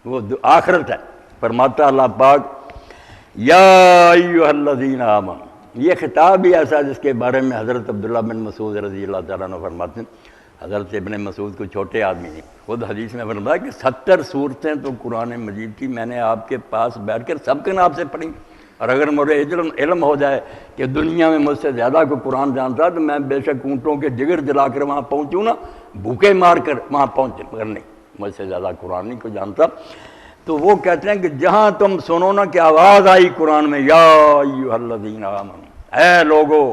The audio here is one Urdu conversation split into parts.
وہ آخرت ہے. فرماتا اللہ پاک یا ایھا الذین آمنوا، یہ خطاب ہی ایسا جس کے بارے میں حضرت عبداللہ بن مسعود رضی اللہ تعالیٰ عنہ فرماتے ہیں. حضرت ابن مسعود کو چھوٹے آدمی نہیں، خود حدیث میں فرمایا کہ 70 صورتیں تو قرآن مجید کی میں نے آپ کے پاس بیٹھ کر سب کے نام سے پڑھی، اور اگر مجھے علم ہو جائے کہ دنیا میں مجھ سے زیادہ کوئی قرآن جانتا تو میں بے شک اونٹوں کے جگر جلا کر وہاں پہنچوں نا، بھوکے مار کر وہاں پہنچے، مگر نہیں، مجھ سے زیادہ قرآن نہیں کوئی جانتا. تو وہ کہتے ہیں کہ جہاں تم سنو نا کہ آواز آئی قرآن میں یا ایھا الذین آمنوا، اے لوگو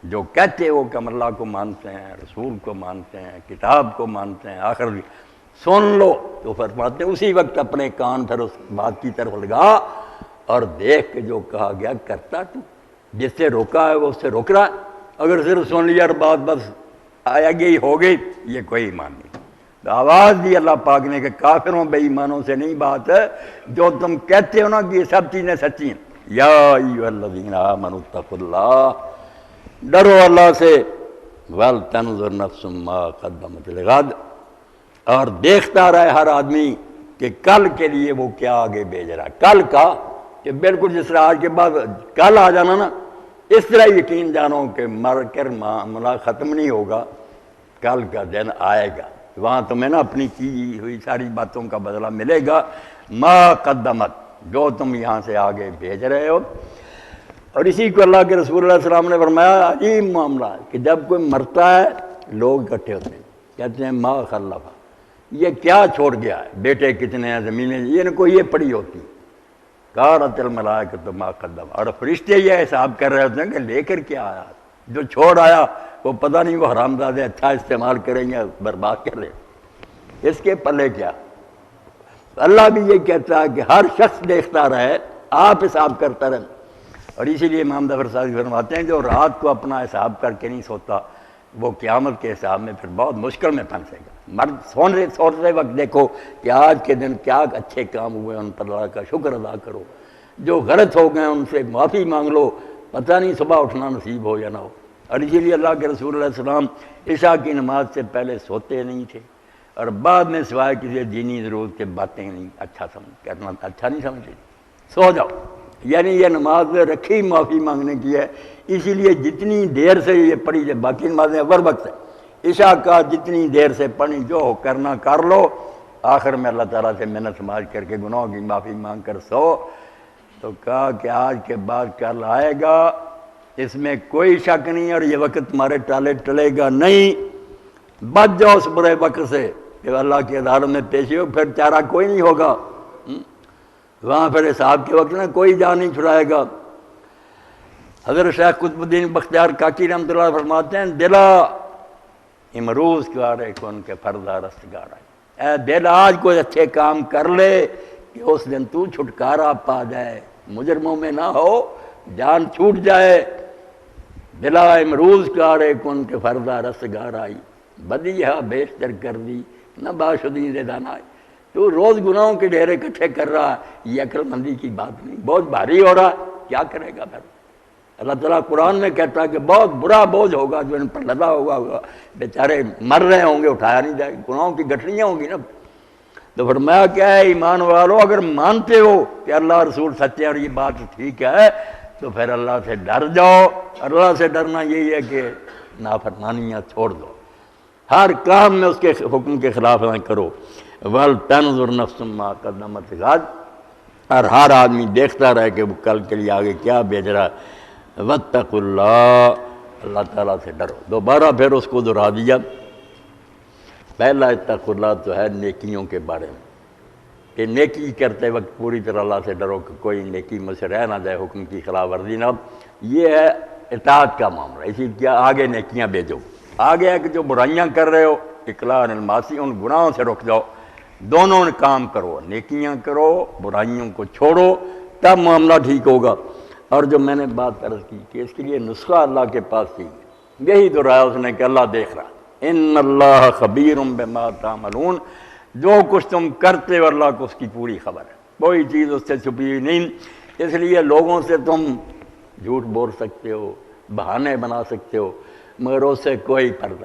جو کہتے ہو کہ ہم اللہ کو مانتے ہیں، رسول کو مانتے ہیں، کتاب کو مانتے ہیں، آخر بھی سن لو. تو فرماتے ہیں اسی وقت اپنے کان پھر اس بات کی طرف لگا اور دیکھ کہ جو کہا گیا کرتا تو، جس سے روکا ہے وہ اس سے روک رہا ہے. اگر صرف سن لیا اور بات بس آیا گئی ہو گئی، یہ کوئی ایمان نہیں. تو آواز دی اللہ پاک نے کہ کافروں بے ایمانوں سے نہیں بات ہے، جو تم کہتے ہو نا کہ یہ سب چیزیں سچی ہیں. یا ایھا الذین آمنوا اتقوا اللہ، ڈرو اللہ سے، وَلْتَنْظُرْ نَفْسٌ مَّا قَدَّمَتْ لِغَدٍ، اور دیکھتا رہے ہر آدمی کہ کل کے لیے وہ کیا آگے بھیج رہا ہے. کل کا کہ بالکل جس طرح آج کے بعد کل آ جانا نا، اس طرح یقین جانو کہ مر کر معاملہ ختم نہیں ہوگا، کل کا دن آئے گا، وہاں تمہیں نا اپنی کی ہوئی ساری باتوں کا بدلہ ملے گا. ما قدمت، جو تم یہاں سے آگے بھیج رہے ہو. اور اسی کو اللہ کے رسول اللہ علیہ وسلم نے فرمایا عجیب معاملہ ہے کہ جب کوئی مرتا ہے لوگ اکٹھے ہوتے ہیں، کہتے ہیں ما خلفہ، یہ کیا چھوڑ گیا ہے، بیٹے کتنے ہیں، زمینیں، یہ ان کو یہ پڑی ہوتی. قالت الملائکۃ ما قدم، اور فرشتے یہ حساب کر رہے ہوتے ہیں کہ لے کر کیا آیا، جو چھوڑ آیا وہ پتہ نہیں وہ حرامزادے اچھا استعمال کریں گے برباد کر لیں، اس کے پلے کیا. اللہ بھی یہ کہتا ہے کہ ہر شخص دیکھتا رہے، آپ حساب کرتا رہے. اور اسی لیے امام جعفر صاحب فرماتے ہیں جو رات کو اپنا حساب کر کے نہیں سوتا وہ قیامت کے حساب میں پھر بہت مشکل میں پھنسے گا. مرد سوتے وقت دیکھو کہ آج کے دن کیا اچھے کام ہوئے، ان پر اللہ کا شکر ادا کرو، جو غلط ہو گئے ان سے معافی مانگ لو، پتہ نہیں صبح اٹھنا نصیب ہو یا نہ ہو. اور اسی لیے اللہ کے رسول علیہ السلام عشاء کی نماز سے پہلے سوتے نہیں تھے، اور بعد میں سوائے کسی دینی ضرورت کے باتیں نہیں کرنا اچھا نہیں سمجھتے، سو جاؤ. یعنی یہ نماز رکھی معافی مانگنے کی ہے. اسی لیے جتنی دیر سے یہ پڑھی جائے، باقی نمازیں اول وقت ہے، عشاء کا جتنی دیر سے پڑھی جو ہو کرنا کر لو، آخر میں اللہ تعالیٰ سے منت سماج کر کے گناہوں کی معافی مانگ کر سو. تو کہا کہ آج کے بعد کل آئے گا، اس میں کوئی شک نہیں، اور یہ وقت تمہارے ٹالے ٹلے گا نہیں. بچ جاؤ اس برے وقت سے کہ اللہ کی عدالت میں پیشی ہو، پھر چارہ کوئی نہیں ہوگا وہاں، پھر حساب کے وقت میں کوئی جان نہیں چھڑائے گا. حضرت شیخ قطب الدین بختیار کاکی رحمۃ اللہ فرماتے ہیں دلا امروز کارے کن کے پردہ رستگار آئے، اے دل آج کوئی اچھے کام کر لے کہ اس دن تو چھٹکارا پا جائے، مجرموں میں نہ ہو، جان چھوٹ جائے. دلا امروز کارے کن کے پردہ رستگار آئی، بدیہا بیشتر کر دی نہ باشدی زدان آئی. تو روز گناہوں کے ڈھیر اکٹھے کر رہا ہے، یہ عقل مندی کی بات نہیں، بہت بھاری ہو رہا ہے، کیا کرے گا پھر. اللہ تعالیٰ قرآن میں کہتا ہے کہ بہت برا بوجھ ہوگا جو ان پر لدا ہوگا، بیچارے مر رہے ہوں گے، اٹھایا نہیں جائے گا، گناہوں کی گٹھلیاں ہوں گی نا. تو فرمایا کیا ہے ایمان والو، اگر مانتے ہو کہ اللہ رسول سچے اور یہ بات ٹھیک ہے تو پھر اللہ سے ڈر جاؤ. اللہ سے ڈرنا یہی ہے کہ نافرمانیاں چھوڑ دو، ہر کام میں اس کے حکم کے خلاف نہ کرو. وَلْتَنْظُرْ نَفْسٌ مَّا قَدَّمَتْ لِغَدٍ، اور ہر آدمی دیکھتا رہے کہ وہ کل کے لیے آگے کیا بھیج رہا ہے. وَاتَّقُوا اللَّهَ، اللہ تعالیٰ سے ڈرو. دوبارہ پھر اس کو دہرا دیا. پہلا اتقوا اللہ تو ہے نیکیوں کے بارے میں کہ نیکی کرتے وقت پوری طرح اللہ سے ڈرو کہ کوئی نیکی مجھ سے رہ نہ جائے، حکم کی خلاف ورزی نہ. یہ ہے اطاعت کا معاملہ. اسی کیا آگے نیکیاں بھیجو. آگے ہے کہ جو برائیاں کر رہے ہو اقلاع عن المعاصی، ان گناہوں سے رک جاؤ. دونوں کام کرو، نیکیاں کرو، برائیوں کو چھوڑو، تب معاملہ ٹھیک ہوگا. اور جو میں نے بات عرض کی کہ اس کے لیے نسخہ اللہ کے پاس ہی یہی دہرایا اس نے کہ اللہ دیکھ رہا. ان اللہ خبیر بما تعملون، جو کچھ تم کرتے ہو اللہ کو اس کی پوری خبر ہے، کوئی چیز اس سے چھپی ہوئی نہیں. اس لیے لوگوں سے تم جھوٹ بول سکتے ہو، بہانے بنا سکتے ہو، مگر اس سے کوئی پردہ